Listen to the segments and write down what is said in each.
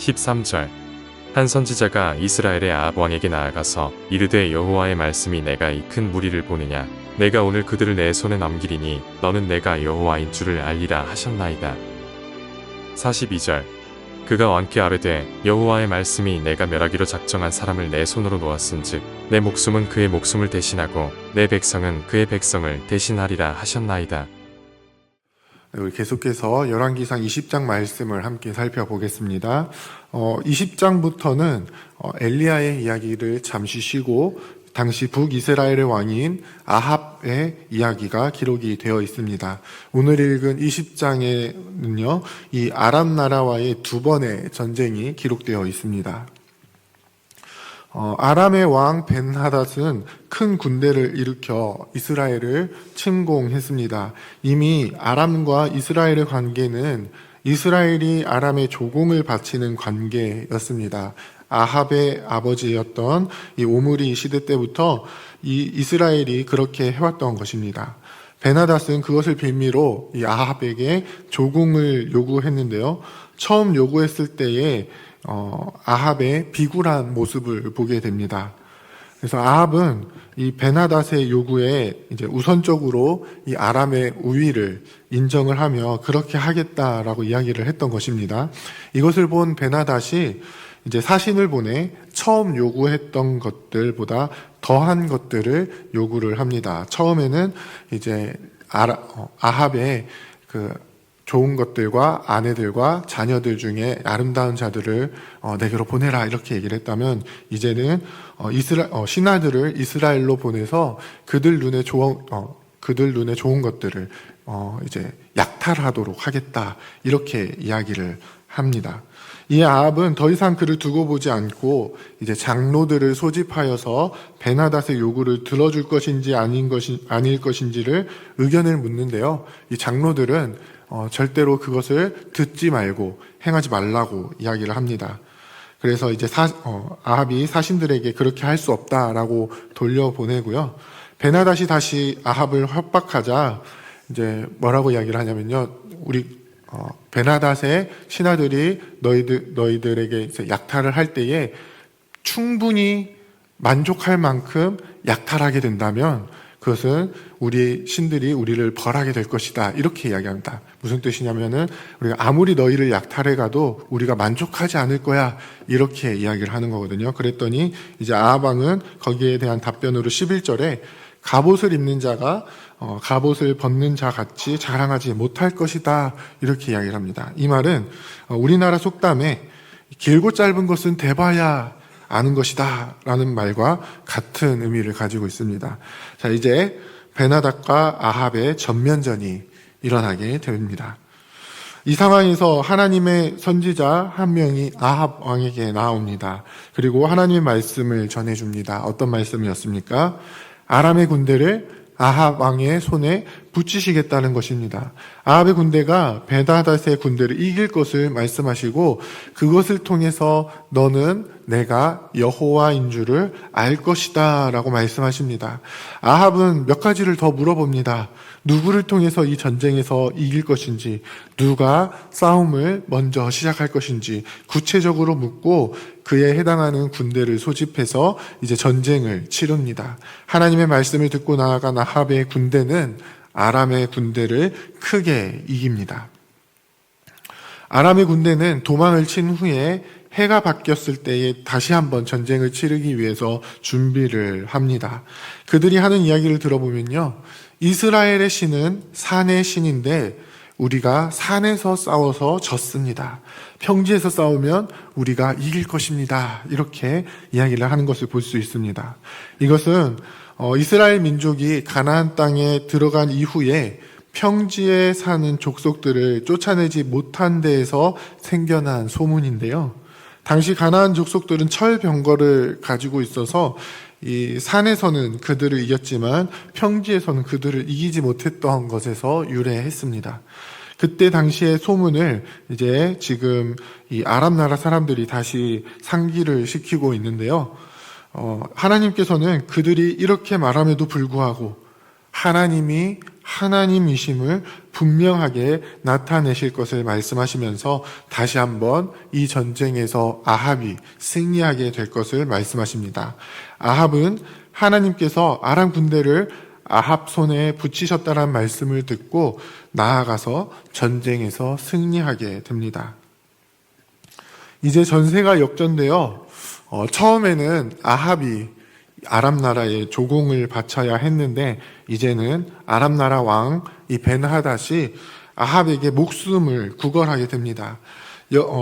13절. 한 선지자가 이스라엘의 아합 왕에게 나아가서 이르되 여호와의 말씀이 내가 이 큰 무리를 보느냐 내가 오늘 그들을 내 손에 넘기리니 너는 내가 여호와인 줄을 알리라 하셨나이다. 42절. 그가 왕께 아뢰되 여호와의 말씀이 내가 멸하기로 작정한 사람을 내 손으로 놓았은즉 내 목숨은 그의 목숨을 대신하고 내 백성은 그의 백성을 대신하리라 하셨나이다. 우리 계속해서 열왕기상 20장 말씀을 함께 살펴보겠습니다. 20장부터는 엘리야의 이야기를 잠시 쉬고 당시 북이스라엘의 왕인 아합의 이야기가 기록이 되어 있습니다. 오늘 읽은 20장에는요, 이 아람 나라와의 두 번의 전쟁이 기록되어 있습니다. 아람의 왕 벤하닷은 큰 군대를 일으켜 이스라엘을 침공했습니다. 이미 아람과 이스라엘의 관계는 이스라엘이 아람의 조공을 바치는 관계였습니다. 아합의 아버지였던 이 오므리 시대 때부터 이 이스라엘이 그렇게 해왔던 것입니다. 벤하닷은 그것을 빌미로 이 아합에게 조공을 요구했는데요. 처음 요구했을 때에 아합의 비굴한 모습을 보게 됩니다. 그래서 아합은 이 벤하닷의 요구에 이제 우선적으로 이 아람의 우위를 인정을 하며 그렇게 하겠다라고 이야기를 했던 것입니다. 이것을 본 벤하닷이 이제 사신을 보내 처음 요구했던 것들보다 더한 것들을 요구를 합니다. 처음에는 이제 아합의 그 좋은 것들과 아내들과 자녀들 중에 아름다운 자들을 내게로 보내라 이렇게 얘기를 했다면 이제는 신하들을 이스라엘로 보내서 그들 눈에 좋은 것들을 이제 약탈하도록 하겠다 이렇게 이야기를 합니다. 이 아합은 더 이상 그를 두고 보지 않고 이제 장로들을 소집하여서 벤하닷의 요구를 들어줄 것인지 아닐 것인지를 의견을 묻는데요. 이 장로들은 절대로 그것을 듣지 말고 행하지 말라고 이야기를 합니다. 그래서 이제 아합이 사신들에게 그렇게 할 수 없다라고 돌려보내고요. 벤하닷이 다시 아합을 협박하자 이제 뭐라고 이야기를 하냐면요. 벤하닷의 신하들이 너희들에게 약탈을 할 때에 충분히 만족할 만큼 약탈하게 된다면 그것은 우리 신들이 우리를 벌하게 될 것이다. 이렇게 이야기합니다. 무슨 뜻이냐면은 우리가 아무리 너희를 약탈해 가도 우리가 만족하지 않을 거야. 이렇게 이야기를 하는 거거든요. 그랬더니 이제 아합 왕은 거기에 대한 답변으로 11절에 갑옷을 입는 자가 갑옷을 벗는 자 같이 자랑하지 못할 것이다. 이렇게 이야기를 합니다. 이 말은 우리나라 속담에 길고 짧은 것은 대봐야 아는 것이다 라는 말과 같은 의미를 가지고 있습니다. 자, 이제 벤하닷과 아합의 전면전이 일어나게 됩니다. 이 상황에서 하나님의 선지자 한 명이 아합 왕에게 나옵니다. 그리고 하나님의 말씀을 전해줍니다. 어떤 말씀이었습니까? 아람의 군대를 아합 왕의 손에 붙이시겠다는 것입니다. 아합의 군대가 벤하닷의 군대를 이길 것을 말씀하시고 그것을 통해서 너는 내가 여호와인 줄을 알 것이다 라고 말씀하십니다. 아합은 몇 가지를 더 물어봅니다. 누구를 통해서 이 전쟁에서 이길 것인지, 누가 싸움을 먼저 시작할 것인지 구체적으로 묻고 그에 해당하는 군대를 소집해서 이제 전쟁을 치릅니다. 하나님의 말씀을 듣고 나아간 아합의 군대는 아람의 군대를 크게 이깁니다. 아람의 군대는 도망을 친 후에 해가 바뀌었을 때에 다시 한번 전쟁을 치르기 위해서 준비를 합니다. 그들이 하는 이야기를 들어보면요. 이스라엘의 신은 산의 신인데 우리가 산에서 싸워서 졌습니다. 평지에서 싸우면 우리가 이길 것입니다. 이렇게 이야기를 하는 것을 볼 수 있습니다. 이것은 이스라엘 민족이 가나안 땅에 들어간 이후에 평지에 사는 족속들을 쫓아내지 못한 데에서 생겨난 소문인데요. 당시 가나안 족속들은 철병거를 가지고 있어서 이 산에서는 그들을 이겼지만 평지에서는 그들을 이기지 못했던 것에서 유래했습니다. 그때 당시의 소문을 이제 지금 이 아람 나라 사람들이 다시 상기를 시키고 있는데요. 하나님께서는 그들이 이렇게 말함에도 불구하고 하나님이 하나님이심을 분명하게 나타내실 것을 말씀하시면서 다시 한번 이 전쟁에서 아합이 승리하게 될 것을 말씀하십니다. 아합은 하나님께서 아람 군대를 아합 손에 붙이셨다는 말씀을 듣고 나아가서 전쟁에서 승리하게 됩니다. 이제 전세가 역전되어 처음에는 아합이 아람 나라에 조공을 바쳐야 했는데 이제는 아람 나라 왕 이 벤하닷이 아합에게 목숨을 구걸하게 됩니다.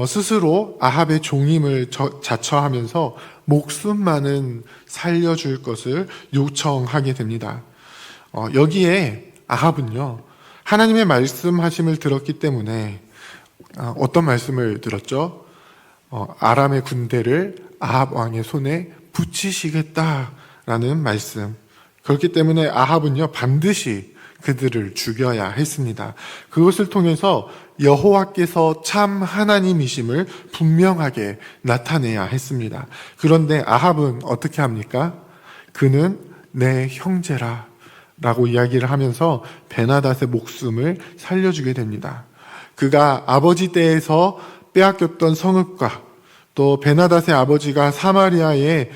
스스로 아합의 종임을 자처하면서 목숨만은 살려줄 것을 요청하게 됩니다. 여기에 아합은요, 하나님의 말씀하심을 들었기 때문에 어떤 말씀을 들었죠? 아람의 군대를 아합 왕의 손에 붙이시겠다라는 말씀. 그렇기 때문에 아합은요, 반드시 그들을 죽여야 했습니다. 그것을 통해서 여호와께서 참 하나님이심을 분명하게 나타내야 했습니다. 그런데 아합은 어떻게 합니까? 그는 내 형제라 라고 이야기를 하면서 베나닷의 목숨을 살려주게 됩니다. 그가 아버지 때에서 빼앗겼던 성읍과 또 베나닷의 아버지가 사마리아에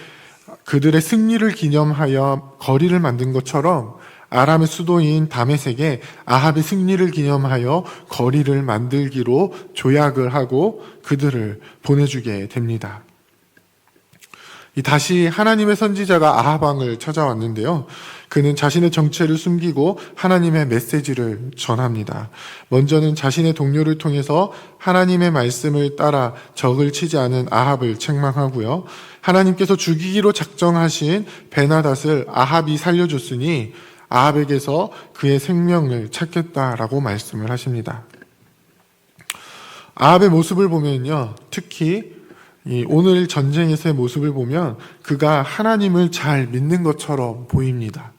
그들의 승리를 기념하여 거리를 만든 것처럼 아람의 수도인 다메섹에 아합의 승리를 기념하여 거리를 만들기로 조약을 하고 그들을 보내주게 됩니다. 다시 하나님의 선지자가 아합 왕을 찾아왔는데요. 그는 자신의 정체를 숨기고 하나님의 메시지를 전합니다. 먼저는 자신의 동료를 통해서 하나님의 말씀을 따라 적을 치지 않은 아합을 책망하고요. 하나님께서 죽이기로 작정하신 베나닷을 아합이 살려줬으니 아합에게서 그의 생명을 찾겠다라고 말씀을 하십니다. 아합의 모습을 보면요, 특히 오늘 전쟁에서의 모습을 보면 그가 하나님을 잘 믿는 것처럼 보입니다.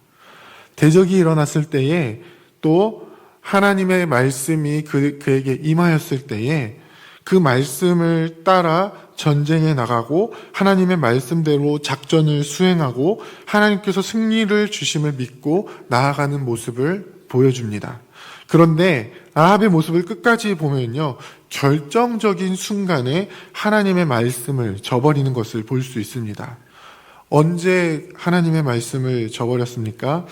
대적이 일어났을 때에 또 하나님의 말씀이 그에게 임하였을 때에 그 말씀을 따라 전쟁에 나가고 하나님의 말씀대로 작전을 수행하고 하나님께서 승리를 주심을 믿고 나아가는 모습을 보여줍니다. 그런데 아합의 모습을 끝까지 보면요, 결정적인 순간에 하나님의 말씀을 저버리는 것을 볼 수 있습니다. 언제 하나님의 말씀을 저버렸습니까?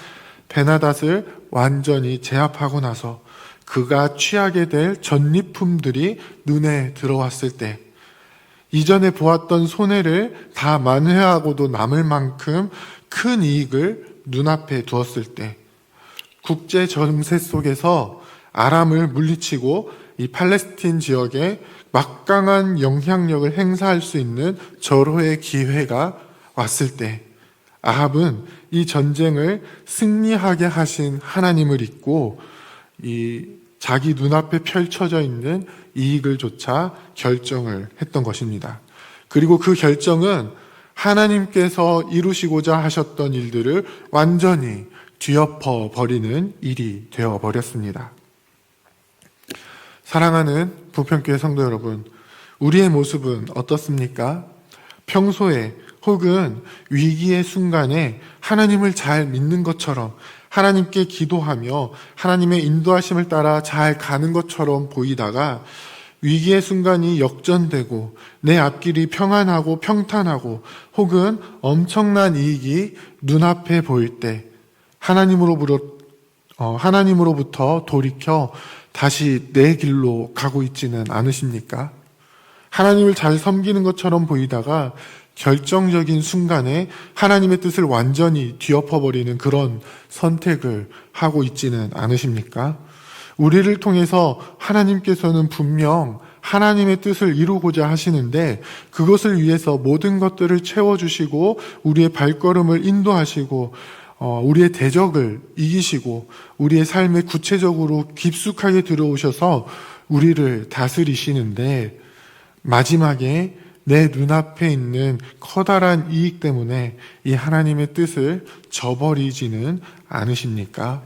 베나닷을 완전히 제압하고 나서 그가 취하게 될 전리품들이 눈에 들어왔을 때, 이전에 보았던 손해를 다 만회하고도 남을 만큼 큰 이익을 눈앞에 두었을 때, 국제 정세 속에서 아람을 물리치고 이 팔레스틴 지역에 막강한 영향력을 행사할 수 있는 절호의 기회가 왔을 때, 아합은 이 전쟁을 승리하게 하신 하나님을 잊고 이 자기 눈앞에 펼쳐져 있는 이익을 조차 결정을 했던 것입니다. 그리고 그 결정은 하나님께서 이루시고자 하셨던 일들을 완전히 뒤엎어 버리는 일이 되어 버렸습니다. 사랑하는 부평교회 성도 여러분, 우리의 모습은 어떻습니까? 평소에 혹은 위기의 순간에 하나님을 잘 믿는 것처럼 하나님께 기도하며 하나님의 인도하심을 따라 잘 가는 것처럼 보이다가 위기의 순간이 역전되고 내 앞길이 평안하고 평탄하고 혹은 엄청난 이익이 눈앞에 보일 때 하나님으로부터 돌이켜 다시 내 길로 가고 있지는 않으십니까? 하나님을 잘 섬기는 것처럼 보이다가 결정적인 순간에 하나님의 뜻을 완전히 뒤엎어버리는 그런 선택을 하고 있지는 않으십니까? 우리를 통해서 하나님께서는 분명 하나님의 뜻을 이루고자 하시는데 그것을 위해서 모든 것들을 채워주시고 우리의 발걸음을 인도하시고 우리의 대적을 이기시고 우리의 삶에 구체적으로 깊숙하게 들어오셔서 우리를 다스리시는데 마지막에 내 눈앞에 있는 커다란 이익 때문에 이 하나님의 뜻을 저버리지는 않으십니까?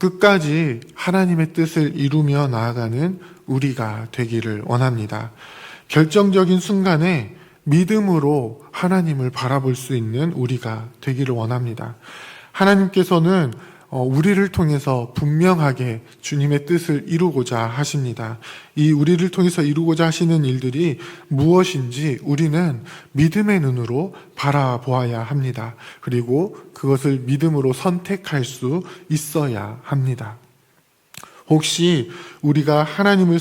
끝까지 하나님의 뜻을 이루며 나아가는 우리가 되기를 원합니다. 결정적인 순간에 믿음으로 하나님을 바라볼 수 있는 우리가 되기를 원합니다. 하나님께서는 우리를 통해서 분명하게 주님의 뜻을 이루고자 하십니다. 이 우리를 통해서 이루고자 하시는 일들이 무엇인지 우리는 믿음의 눈으로 바라보아야 합니다. 그리고 그것을 믿음으로 선택할 수 있어야 합니다. 혹시 우리가 하나님을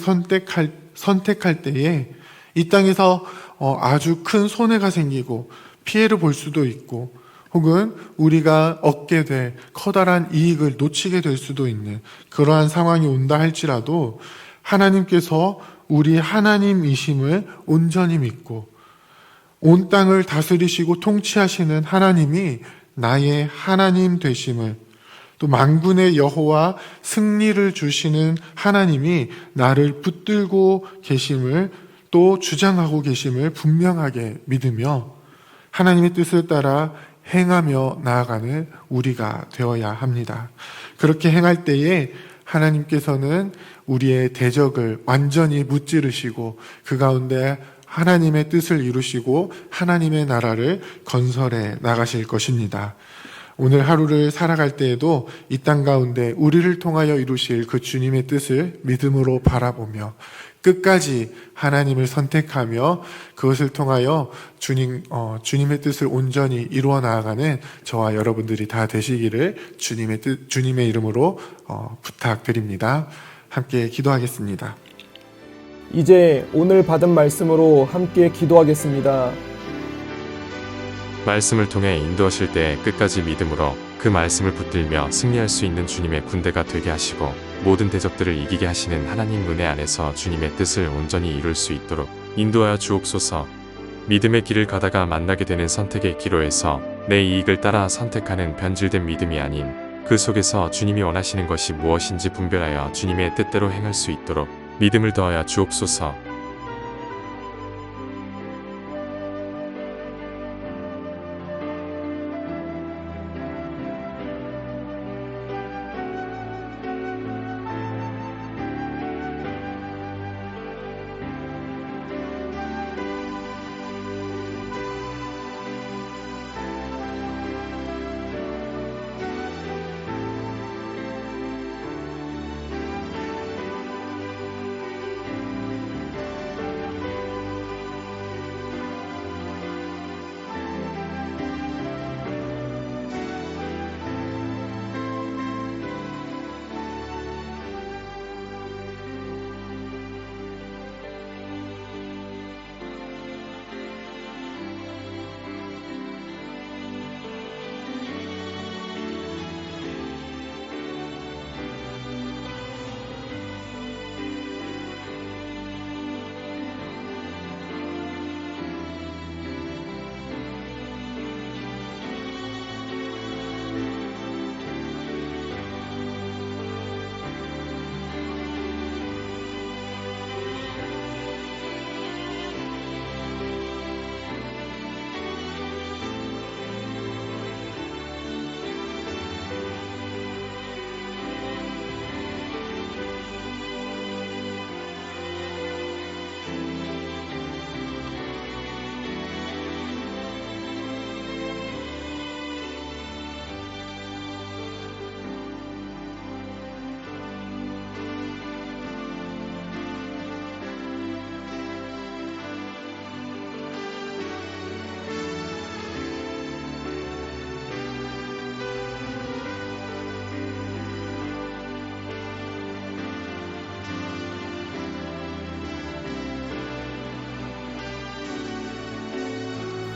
선택할 때에 이 땅에서 아주 큰 손해가 생기고 피해를 볼 수도 있고 혹은 우리가 얻게 될 커다란 이익을 놓치게 될 수도 있는 그러한 상황이 온다 할지라도 하나님께서 우리 하나님이심을 온전히 믿고 온 땅을 다스리시고 통치하시는 하나님이 나의 하나님 되심을, 또 만군의 여호와 승리를 주시는 하나님이 나를 붙들고 계심을 또 주장하고 계심을 분명하게 믿으며 하나님의 뜻을 따라 행하며 나아가는 우리가 되어야 합니다. 그렇게 행할 때에 하나님께서는 우리의 대적을 완전히 무찌르시고 그 가운데 하나님의 뜻을 이루시고 하나님의 나라를 건설해 나가실 것입니다. 오늘 하루를 살아갈 때에도 이 땅 가운데 우리를 통하여 이루실 그 주님의 뜻을 믿음으로 바라보며 끝까지 하나님을 선택하며 그것을 통하여 주님의 뜻을 온전히 이루어 나아가는 저와 여러분들이 다 되시기를 주님의 이름으로 부탁드립니다. 함께 기도하겠습니다. 이제 오늘 받은 말씀으로 함께 기도하겠습니다. 말씀을 통해 인도하실 때 끝까지 믿음으로 그 말씀을 붙들며 승리할 수 있는 주님의 군대가 되게 하시고 모든 대적들을 이기게 하시는 하나님 은혜 안에서 주님의 뜻을 온전히 이룰 수 있도록 인도하여 주옵소서. 믿음의 길을 가다가 만나게 되는 선택의 기로에서 내 이익을 따라 선택하는 변질된 믿음이 아닌 그 속에서 주님이 원하시는 것이 무엇인지 분별하여 주님의 뜻대로 행할 수 있도록 믿음을 더하여 주옵소서.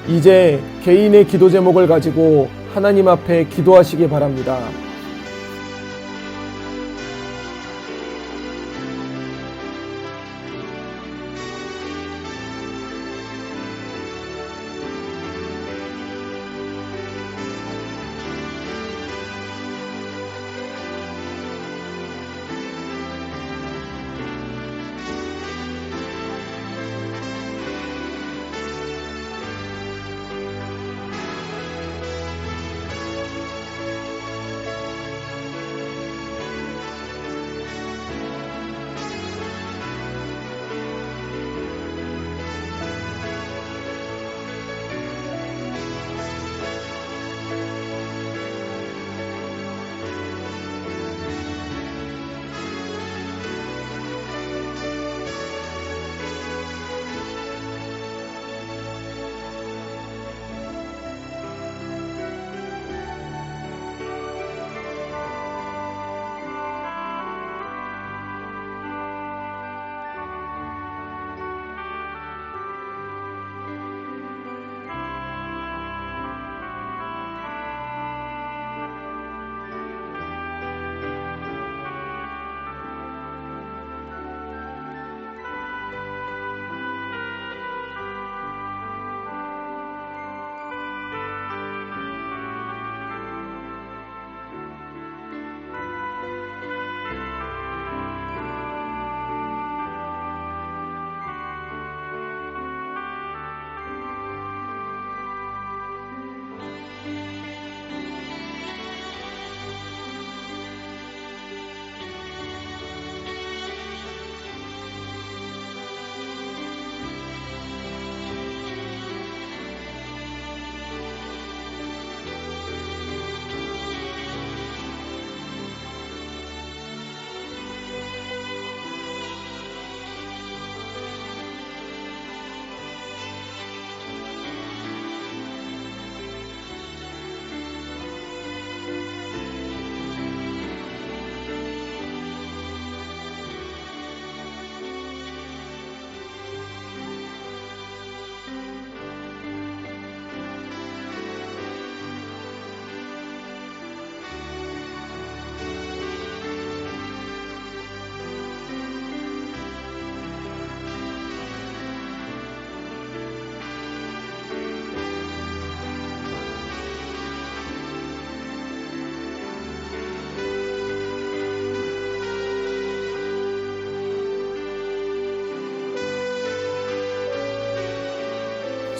이제 개인의 기도 제목을 가지고 하나님 앞에 기도하시기 바랍니다.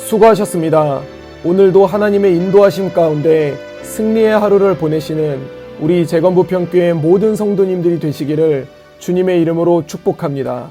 수고하셨습니다. 오늘도 하나님의 인도하심 가운데 승리의 하루를 보내시는 우리 재건부평교회 모든 성도님들이 되시기를 주님의 이름으로 축복합니다.